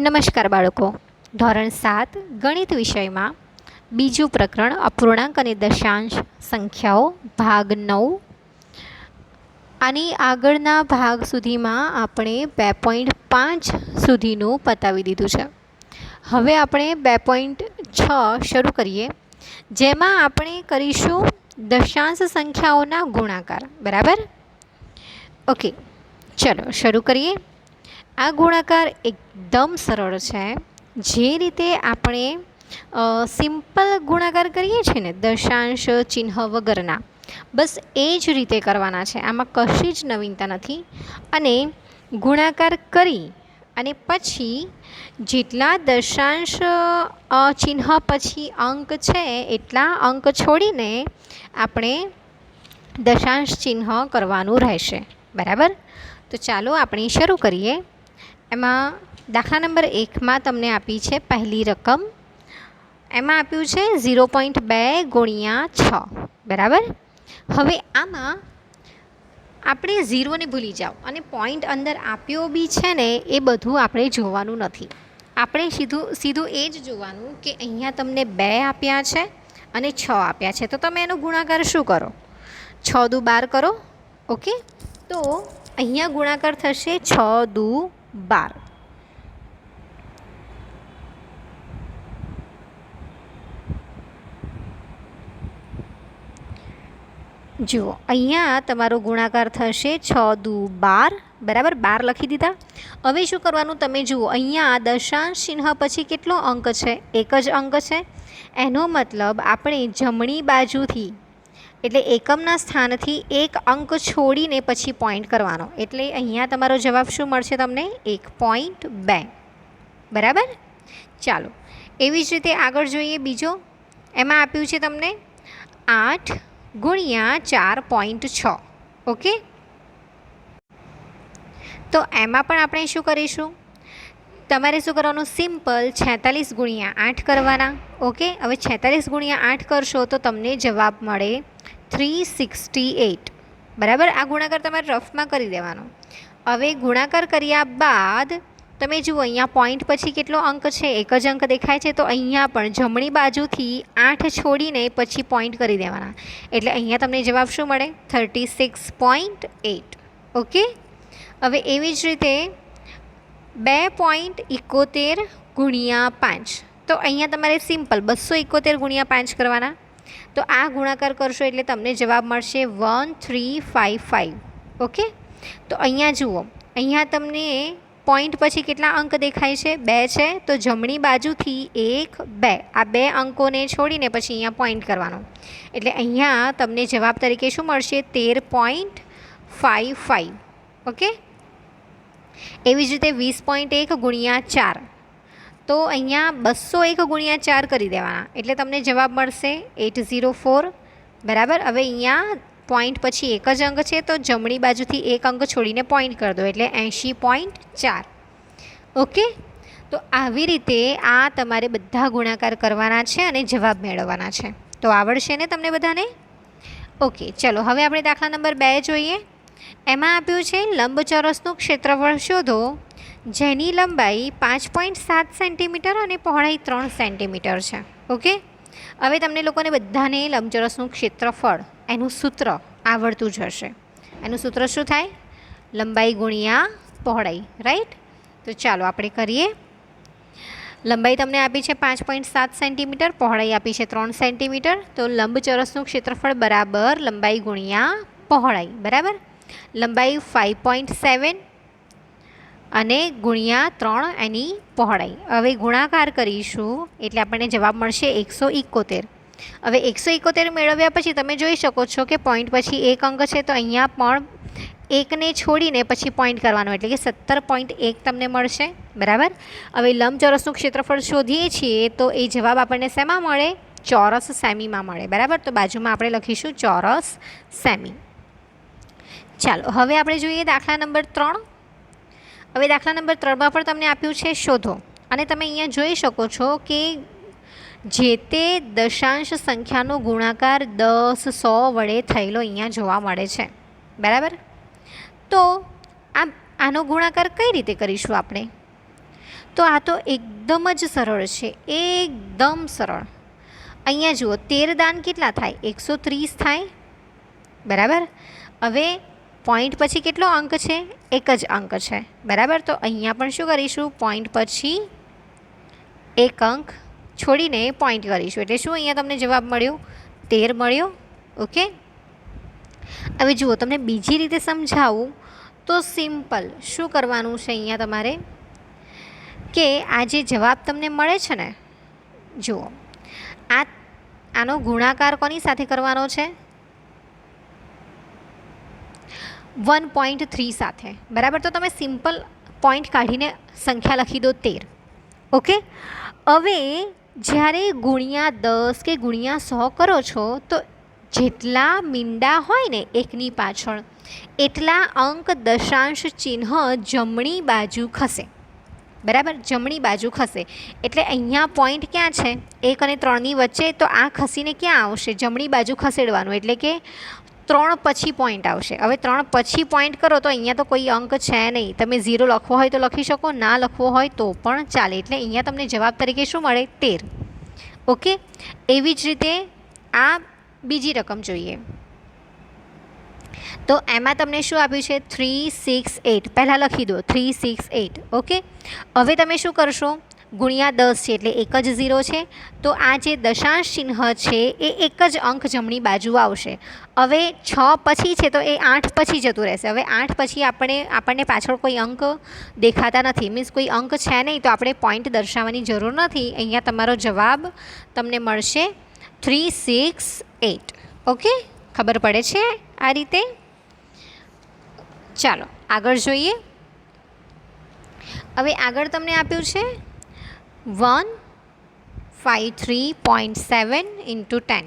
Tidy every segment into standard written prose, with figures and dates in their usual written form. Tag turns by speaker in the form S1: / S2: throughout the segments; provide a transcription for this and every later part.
S1: નમસ્કાર બાળકો, ધોરણ 7 ગણિત વિષયમાં બીજું પ્રકરણ અપૂર્ણાંક અને દશાંશ સંખ્યાઓ ભાગ 9. આની આગળના ભાગ સુધીમાં આપણે 2.5 સુધીનું પતાવી દીધું છે. હવે આપણે 2.6 શરૂ કરીએ, જેમાં આપણે કરીશું દશાંશ સંખ્યાઓના ગુણાકાર. બરાબર? ઓકે, ચલો શરૂ કરીએ. આ ગુણાકાર એકદમ સરળ છે. જે રીતે આપણે સિમ્પલ ગુણાકાર કરીએ છીએ ને, દશાંશ ચિહ્ન વગરના, બસ એ જ રીતે કરવાના છે. આમાં કશી જ નવીનતા નથી. અને ગુણાકાર કરી અને પછી જેટલા દશાંશ ચિહ્ન પછી અંક છે એટલા અંક છોડીને આપણે દશાંશ ચિહ્ન કરવાનું રહેશે. બરાબર? તો ચાલો આપણે શરૂ કરીએ. એમાં દાખલા નંબર 1માં તમને આપી છે પહેલી રકમ. એમાં આપ્યું છે 0.2 × 6. બરાબર? હવે આમાં આપણે ઝીરોને ભૂલી જાઓ અને પોઈન્ટ અંદર આપ્યો બી છે ને, એ બધું આપણે જોવાનું નથી. આપણે સીધું એ જ જોવાનું કે અહીંયા તમને 2 આપ્યા છે અને 6 આપ્યા છે, તો તમે એનો ગુણાકાર શું કરો? 6 દુ 12 કરો. ઓકે, તો અહીંયા ગુણાકાર થશે 6 દુ 12. જુઓ, અહીંયા તમારો ગુણાકાર થશે 6 દુ 12. બરાબર? 12 લખી દીધા. હવે શું કરવાનું તમે જુઓ, અહીંયા દશાંશ ચિહ્ન પછી કેટલો અંક છે? એક જ અંક છે. એનો મતલબ આપણે જમણી બાજુથી એટલે એકમના સ્થાનથી એક અંક છોડીને પછી પોઈન્ટ કરવાનો. એટલે અહીંયા તમારો જવાબ શું મળશે તમને? 1.2. બરાબર? ચાલો, એવી જ રીતે આગળ જોઈએ બીજો. એમાં આપ્યું છે તમને 8 × 4.6. ઓકે, તો એમાં પણ આપણે શું કરીશું? તમારે શું કરવાનું? સિમ્પલ 46 × 8 કરવાના. ઓકે, હવે 46 × 8 કરશો તો તમને જવાબ મળે 368. બરાબર? આ ગુણાકાર તમારે રફમાં કરી દેવાનો. હવે ગુણાકાર કર્યા બાદ તમે જુઓ, અહીંયા પોઈન્ટ પછી કેટલો અંક છે? એક જ અંક દેખાય છે. તો અહીંયા પણ જમણી બાજુથી 8 છોડીને પછી પોઈન્ટ કરી દેવાના. એટલે અહીંયા તમને જવાબ શું મળે? 36.8. ઓકે, હવે એવી જ રીતે 2.71 × 5. તો અહીંયા તમારે સિમ્પલ 271 × 5 કરવાના. તો આ ગુણાકાર કરશો એટલે તમને જવાબ મળશે 1355. ઓકે, તો અહીંયા જુઓ, અહીંયા તમને પોઈન્ટ પછી કેટલા અંક દેખાય છે? 2 છે. તો જમણી બાજુથી 1 2 આ 2 અંકોને છોડીને પછી અહીંયા પોઈન્ટ કરવાનો. એટલે અહીંયા તમને જવાબ તરીકે શું મળશે? 13.55. ઓકે, એવી જ રીતે 20.1 × 4. તો અહીંયા 201 × 4 કરી દેવાના. એટલે તમને જવાબ મળશે 804. બરાબર? હવે અહીંયા પોઈન્ટ પછી એક જ અંક છે, તો જમણી બાજુથી એક અંક છોડીને પોઈન્ટ કરી દો. એટલે 80.4. ઓકે, તો આવી રીતે આ તમારે બધા ગુણાકાર કરવાના છે અને જવાબ મેળવવાના છે. તો આવડશે ને તમને બધાને? ઓકે, ચલો હવે આપણે દાખલા નંબર 2 જોઈએ. એમાં આપ્યું છે લંબચોરસનું ક્ષેત્રફળ શોધો જેની લંબાઈ 5.7 સેન્ટીમીટર અને પહોળાઈ 3 સેન્ટીમીટર છે. ઓકે, હવે તમને લોકોને બધાને લંબચોરસનું ક્ષેત્રફળ એનું સૂત્ર આવડતું જ હશે. એનું સૂત્ર શું થાય? લંબાઈ ગુણ્યા પહોળાઈ. રાઈટ? તો ચાલો આપણે કરીએ. લંબાઈ તમને આપી છે 5.7 સેન્ટીમીટર, પહોળાઈ આપી છે 3 સેન્ટીમીટર. તો લંબચોરસનું ક્ષેત્રફળ બરાબર લંબાઈ ગુણ્યા પહોળાઈ. બરાબર? લંબાઈ 5.7 અને ગુણ્યા 3 એની પહોળાઈ. હવે ગુણાકાર કરીશું એટલે આપણને જવાબ મળશે 171. હવે 171 મેળવ્યા પછી તમે જોઈ શકો છો કે પોઈન્ટ પછી એક અંક છે, તો અહીંયા પણ એકને છોડીને પછી પોઈન્ટ કરવાનો. એટલે કે 17.1 તમને મળશે. બરાબર? હવે લંબચોરસનું ક્ષેત્રફળ શોધીએ છીએ તો એ જવાબ આપણને શેમાં મળે? ચોરસ સેમીમાં મળે. બરાબર? તો બાજુમાં આપણે લખીશું ચોરસ સેમી. ચાલો હવે આપણે જોઈએ દાખલા નંબર 3. હવે દાખલા નંબર 3માં પણ તમને આપ્યું છે શોધો. અને તમે અહીંયા જોઈ શકો છો કે જે તે દશાંશ સંખ્યાનો ગુણાકાર 10 100 વડે થયેલો અહીંયા જોવા મળે છે. બરાબર? તો આનો ગુણાકાર કઈ રીતે કરીશું આપણે? તો આ તો એકદમ જ સરળ છે, એકદમ સરળ. અહીંયા જુઓ 13 દાન કેટલા થાય? 130 થાય, બરાબર. હવે પોઈન્ટ પછી કેટલો અંક છે? એક જ અંક છે, બરાબર. તો અહીંયા પણ શું કરીશું? પોઈન્ટ પછી એક અંક છોડીને પોઈન્ટ કરીશું, એટલે શું અહીંયા તમને જવાબ મળ્યો? 13 મળ્યો. ઓકે. હવે જુઓ, તમને બીજી રીતે સમજાવું તો સિમ્પલ શું કરવાનું છે અહીંયા તમારે, કે આ જે જવાબ તમને મળે છે ને, જુઓ આનો ગુણાકાર કોની સાથે કરવાનો છે? 1.3 સાથે, બરાબર. તો તમે સિમ્પલ પોઈન્ટ કાઢીને સંખ્યા લખી દો 13. ઓકે. હવે જ્યારે ગુણ્યા 10 કે ગુણ્યા 100 કરો છો તો જેટલા મીંડા હોય ને એકની પાછળ, એટલા અંક દશાંશ ચિહ્ન જમણી બાજુ ખસે, બરાબર. જમણી બાજુ ખસે એટલે અહીંયા પોઈન્ટ ક્યાં છે? 1 અને 3ની વચ્ચે. તો આ ખસીને ક્યાં આવશે? જમણી બાજુ ખસેડવાનું, એટલે કે 3 પછી પોઈન્ટ આવશે. હવે 3 પછી પોઈન્ટ કરો તો અહીંયા તો કોઈ અંક છે નહીં. તમે 0 લખવો હોય તો લખી શકો, ના લખવો હોય તો પણ ચાલે. એટલે અહીંયા તમને જવાબ તરીકે શું મળે? 13. ઓકે. એવી જ રીતે આ બીજી રકમ જોઈએ તો એમાં તમને શું આપ્યું છે? 368. પહેલાં લખી દો 368. ઓકે. હવે તમે શું કરશો? ગુણ્યા 10 છે એટલે એક જ 0 છે, તો આ જે દશાંશ ચિહ્ન છે એ એક જ અંક જમણી બાજુ આવશે. હવે 6 પછી છે તો એ 8 પછી જતું રહેશે. હવે 8 પછી આપણને પાછળ કોઈ અંક દેખાતા નથી, મીન્સ કોઈ અંક છે નહીં, તો આપણે પોઈન્ટ દર્શાવવાની જરૂર નથી. અહીંયા તમારો જવાબ તમને મળશે 368. ઓકે. ખબર પડે છે આ રીતે? ચાલો આગળ જોઈએ. હવે આગળ તમને આપ્યું છે 153.7 × 10.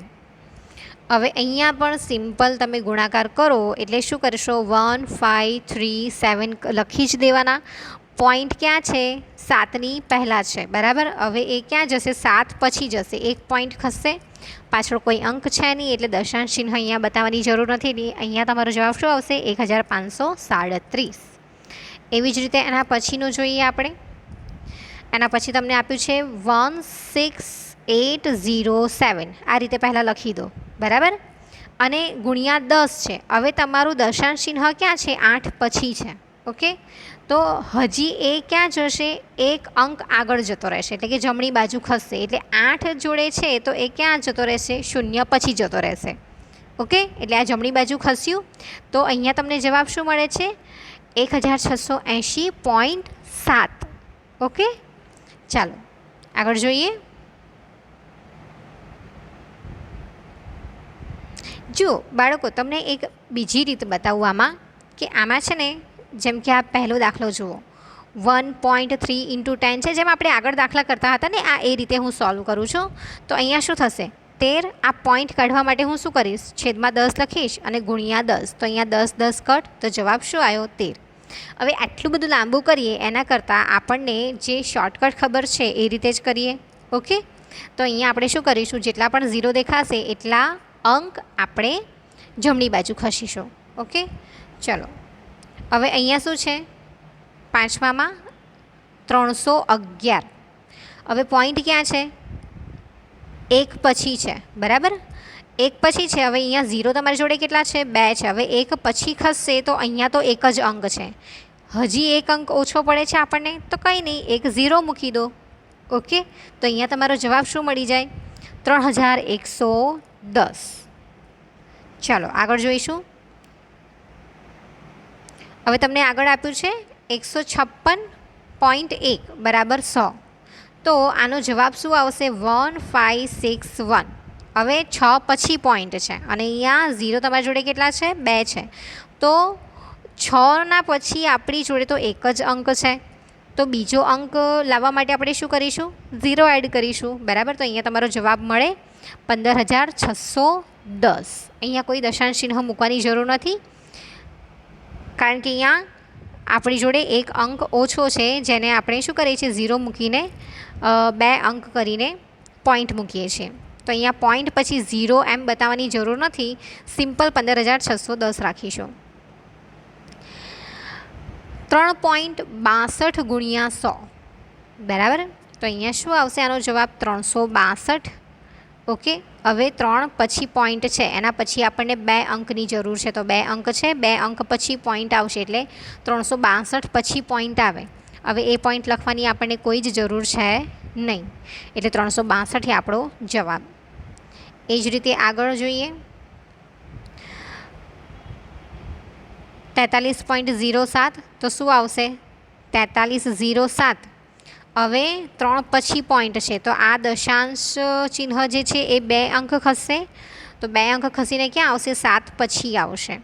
S1: હવે અહીંયા પણ સિમ્પલ તમે ગુણાકાર કરો એટલે શું કરશો? 1537 લખી જ દેવાના. પોઈન્ટ ક્યાં છે? 7ની પહેલાં છે, બરાબર. હવે એ ક્યાં જશે? 7 પછી જશે. એક પોઈન્ટ ખસશે, પાછળ કોઈ અંક છે નહીં એટલે દશાંશ ચિહ્ન અહીંયા બતાવવાની જરૂર નથી. અહીંયા તમારો જવાબ શું આવશે? 1537. એવી જ રીતે એના પછીનું જોઈએ આપણે. એના પછી તમને આપ્યું છે 16807. આ રીતે પહેલાં લખી દો, બરાબર. અને ગુણ્યા 10 છે. હવે તમારું દશાંશ ચિહ્ન ક્યાં છે? 8 પછી છે. ઓકે. તો હજી એ ક્યાં જશે? એક અંક આગળ જતો રહેશે, એટલે કે જમણી બાજુ ખસશે. એટલે 8 જોડે છે તો એ ક્યાં જતો રહેશે? 0 પછી જતો રહેશે. ઓકે. એટલે આ જમણી બાજુ ખસ્યું. તો અહીંયા તમને જવાબ શું મળે છે? 1680.7. ઓકે. ચાલો આગળ જોઈએ. જુઓ બાળકો, તમને એક બીજી રીત બતાવું આમાં, કે આમાં છે ને, જેમ કે આ પહેલો દાખલો જુઓ 1.3 × 10 છે. જેમ આપણે આગળ દાખલા કરતા હતા ને, આ એ રીતે હું સોલ્વ કરું છું. તો અહીંયા શું થશે? 13. આ પોઈન્ટ કાઢવા માટે હું શું કરીશ? છેદમાં 10 લખીશ અને ગુણ્યા 10. તો અહીંયા 10 10 કટ, તો જવાબ શું આવ્યો? 13. હવે આટલું બધું લાંબુ કરીએ એના કરતાં આપણને જે શોર્ટકટ ખબર છે એ રીતે જ કરીએ. ઓકે. તો અહીંયા આપણે શું કરીશું? જેટલા પણ 0 દેખાશે એટલા અંક આપણે જમણી બાજુ ખસીશું. ઓકે. ચલો હવે અહીંયા શું છે? પાંચમામાં 311. હવે પોઈન્ટ ક્યાં છે? 1 પછી છે, બરાબર. 1 પછી છે. હવે અહીંયા 0 તમારી જોડે કેટલા છે? 2 છે. હવે 1 પછી ખસશે તો અહીંયા તો એક જ અંક છે. હજી એક અંક ઓછો પડે છે આપણને, તો કંઈ નહીં, એક 0 મૂકી દો. ઓકે. તો અહીંયા તમારો જવાબ શું મળી જાય? 3110. ચાલો આગળ જોઈશું. હવે તમને આગળ આપ્યું છે 156.1 બરાબર 100. તો આનો જવાબ શું આવશે? 1561. હવે 6 પછી પોઈન્ટ છે અને અહીંયા 0 તમારી જોડે કેટલા છે? 2 છે. તો 6ના પછી આપણી જોડે તો એક જ અંક છે. તો બીજો અંક લાવવા માટે આપણે શું કરીશું? 0 એડ કરીશું, બરાબર. તો અહીંયા તમારો જવાબ મળે 15610. અહીંયા કોઈ દશાંશ ચિહ્ન મૂકવાની જરૂર નથી, કારણ કે અહીંયા આપણી જોડે એક અંક ઓછો છે, જેને આપણે શું કરીએ છીએ? 0 મૂકીને 2 અંક કરીને પોઈન્ટ મૂકીએ છીએ. તો અહીંયા પોઈન્ટ પછી 0 એમ બતાવવાની જરૂર નથી, સિમ્પલ 15610 રાખીશું. 3.62 × 100. બરાબર. તો અહીંયા શું આવશે આનો જવાબ? 362. ઓકે. હવે 3 પછી પોઈન્ટ છે, એના પછી આપણને 2 અંકની જરૂર છે. તો 2 અંક છે, 2 અંક પછી પોઈન્ટ આવશે એટલે 362 પછી પોઈન્ટ આવે. હવે એ પોઈન્ટ લખવાની આપણને કોઈ જ જરૂર છે નહીં, એટલે 362 એ આપણો જવાબ. એ જ રીતે આગળ જોઈએ. 43.07. તો શું આવશે? 4307. હવે 3 પછી પોઈન્ટ છે, તો આ દશાંશ ચિહ્ન જે છે એ 2 અંક ખસશે. તો 2 અંક ખસીને ક્યાં આવશે? 7 પછી આવશે.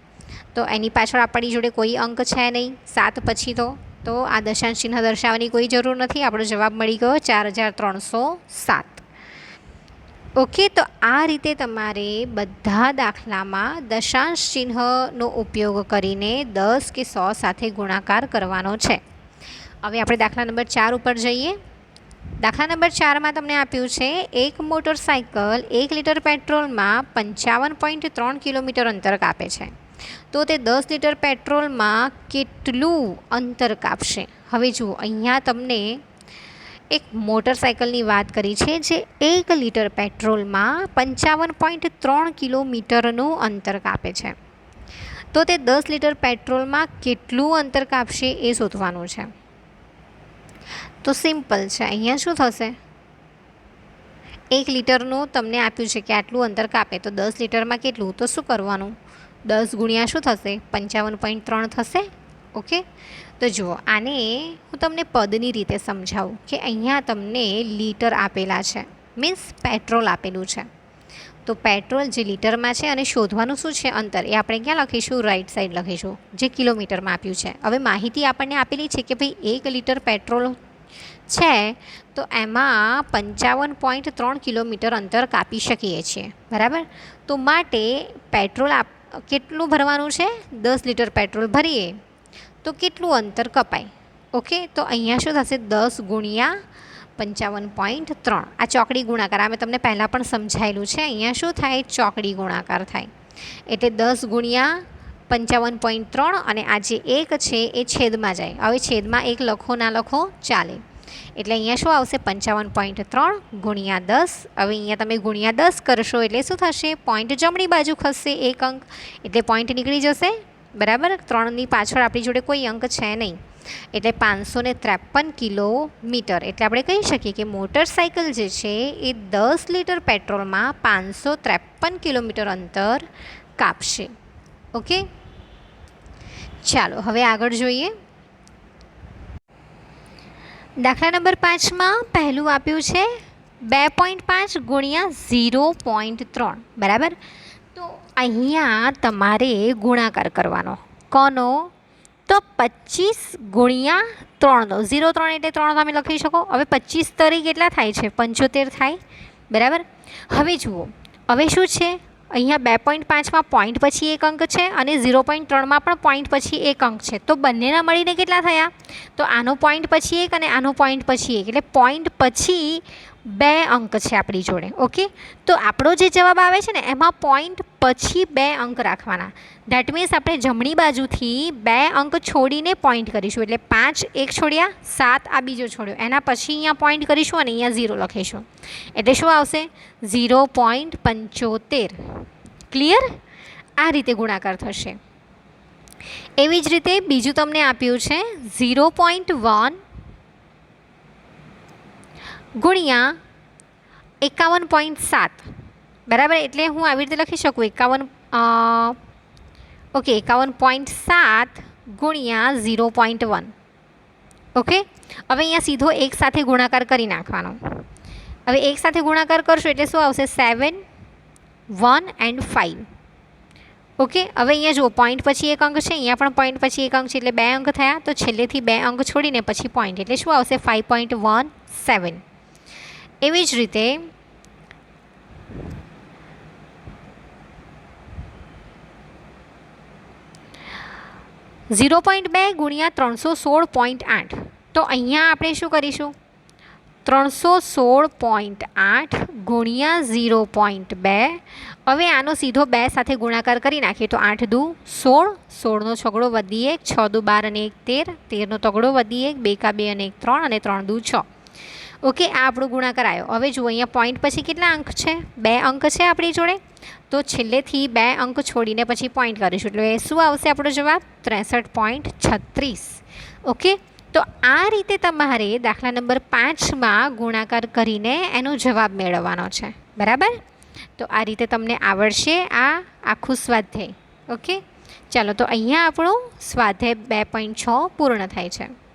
S1: તો એની પાછળ આપણી જોડે કોઈ અંક છે નહીં 7 પછી. તો આ દશાંશ ચિહ્ન દર્શાવવાની કોઈ જરૂર નથી. આપણો જવાબ મળી ગયો 4307. ઓકે. તો આ રીતે તમારે બધા દાખલામાં દશાંશ ચિહ્નનો ઉપયોગ કરીને 10 કે 100 સાથે ગુણાકાર કરવાનો છે. હવે આપણે દાખલા નંબર 4 ઉપર જઈએ. દાખલા નંબર 4માં તમને આપ્યું છે એક મોટરસાઇકલ 1 લીટર પેટ્રોલમાં 55.3 કિલોમીટર અંતર કાપે છે. તો તે 10 લીટર પેટ્રોલમાં કેટલું અંતર કાપશે? હવે જુઓ, અહીંયા તમને એક મોટરસાઇકલની વાત કરી છે જે 1 લીટર પેટ્રોલમાં 55.3 કિલોમીટરનું અંતર કાપે છે. તો તે 10 લીટર પેટ્રોલમાં કેટલું અંતર કાપશે એ શોધવાનું છે. તો સિમ્પલ છે. અહીંયા શું થશે? 1 લીટરનું તમને આપ્યું છે કે આટલું અંતર કાપે, તો 10 લીટરમાં કેટલું? તો શું કરવાનું? 10 ગુણ્યા શું થશે? 55.3 થશે. ઓકે. તો જુઓ, આને હું તમને પદની રીતે સમજાવું કે અહીંયા તમને લીટર આપેલા છે, મીન્સ પેટ્રોલ આપેલું છે. તો પેટ્રોલ જે લીટરમાં છે અને શોધવાનું શું છે? અંતર. એ આપણે ક્યાં લખીશું? રાઈટ સાઈડ લખીશું, જે કિલોમીટરમાં આપ્યું છે. હવે માહિતી આપણને આપેલી છે કે ભાઈ 1 લીટર પેટ્રોલ છે, તો એમાં 55.3 કિલોમીટર અંતર કાપી શકીએ છીએ. બરાબર. તો માટે પેટ્રોલ કેટલું ભરવાનું છે? 10 લીટર પેટ્રોલ ભરીએ તો કેટલું અંતર કપાય? ઓકે. તો અહીંયા શું થશે? 10 ગુણ્યા 55.3. આ ચોકડી ગુણાકાર આ મેં તમને પહેલાં પણ સમજાયેલું છે. અહીંયા શું થાય? ચોકડી ગુણાકાર થાય. એટલે 10 ગુણ્યા 55.3 અને આ જે 1 છે એ છેદમાં જાય. હવે છેદમાં 1 લખો ના લખો ચાલે. એટલે અહીંયા શું આવશે? 55.3 ગુણ્યા 10. હવે અહીંયા તમે ગુણ્યા 10 કરશો એટલે શું થશે? પોઈન્ટ જમણી બાજુ ખસશે 1 અંક, એટલે પોઈન્ટ નીકળી જશે. બરાબર. 3ની પાછળ આપણી જોડે કોઈ અંક છે નહીં, એટલે 553 કિલોમીટર. એટલે આપણે કહી શકીએ કે મોટરસાઇકલ જે છે એ 10 લીટર પેટ્રોલમાં 553 કિલોમીટર અંતર કાપશે. ઓકે. ચાલો હવે આગળ જોઈએ. દાખલા નંબર 5માં પહેલું આપ્યું છે 2.5 ગુણ્યા 0.3. બરાબર. તો અહીંયા તમારે ગુણાકાર કરવાનો. કોનો? તો 25 ગુણ્યા 3નો. 0.3 એટલે 3 તમે લખી શકો. હવે 25 તરી કેટલા થાય છે? 75 થાય. બરાબર. હવે જુઓ, હવે શું છે? અહીંયા 2.5માં પોઈન્ટ પછી 1 અંક છે અને 0.3માં પણ પોઈન્ટ પછી 1 અંક છે. તો બંનેના મળીને કેટલા થયા? તો આનો પોઈન્ટ પછી 1 અને આનો પોઈન્ટ પછી 1, એટલે પોઈન્ટ પછી 2 અંક છે આપણી જોડે. ઓકે. તો આપણો જે જવાબ આવે છે ને એમાં પોઈન્ટ પછી 2 અંક રાખવાના. ધેટ મીન્સ આપણે જમણી બાજુથી 2 અંક છોડીને પોઈન્ટ કરીશું. એટલે 5 1 છોડ્યા, 7 આ બીજો છોડ્યો, એના પછી અહીંયા પોઈન્ટ કરીશું અને અહીંયા 0 લખીશું. એટલે શું આવશે? 0.75. ક્લિયર? આ રીતે ગુણાકાર થશે. એવી જ રીતે બીજું તમને આપ્યું છે 0.1 ગુણ્યા 51.7. બરાબર. એટલે હું આવી રીતે લખી શકું 51.7 ગુણ્યા 0.1. ઓકે. હવે અહીંયા સીધો એક સાથે ગુણાકાર કરી નાખવાનો. હવે એક સાથે ગુણાકાર કરશો એટલે શું આવશે? 7, 1 and 5. ઓકે. હવે અહીંયા જુઓ, પોઈન્ટ પછી 1 અંક છે, અહીંયા પણ પોઈન્ટ પછી 1 અંક છે, એટલે 2 અંક થયા. તો છેલ્લેથી 2 અંક છોડીને પછી પોઈન્ટ, એટલે શું આવશે? 5.17. એવી જ રીતે 0.2 ગુણ્યા 316.8. તો અહીંયા આપણે શું કરીશું? 316.8 ગુણ્યા 0.2. હવે આનો સીધો 2 સાથે ગુણાકાર કરી નાખીએ તો 8 દુ 16, 16નો છગડો વધી 1, 6 દુ 12 અને 1 13, 13નો તગડો વધી 1, 2 કા 2 અને 1 3 અને 3 દુ 6. ઓકે, આ આપણો ગુણાકાર આવ્યો. હવે જુઓ અહીંયા પોઈન્ટ પછી કેટલા અંક છે? 2 અંક છે આપણી જોડે. તો છેલ્લેથી 2 અંક છોડીને પછી પોઈન્ટ કરીશું એટલે શું આવશે આપણો જવાબ? 63.36. ઓકે, તો આ રીતે તમારે દાખલા નંબર 5માં ગુણાકાર કરીને એનો જવાબ મેળવવાનો છે. બરાબર? તો આ રીતે તમને આવડશે આ આખું સ્વાધ્યાય. ઓકે, ચાલો તો અહીંયા આપણો સ્વાધ્યાય 2.6 પૂર્ણ થાય છે.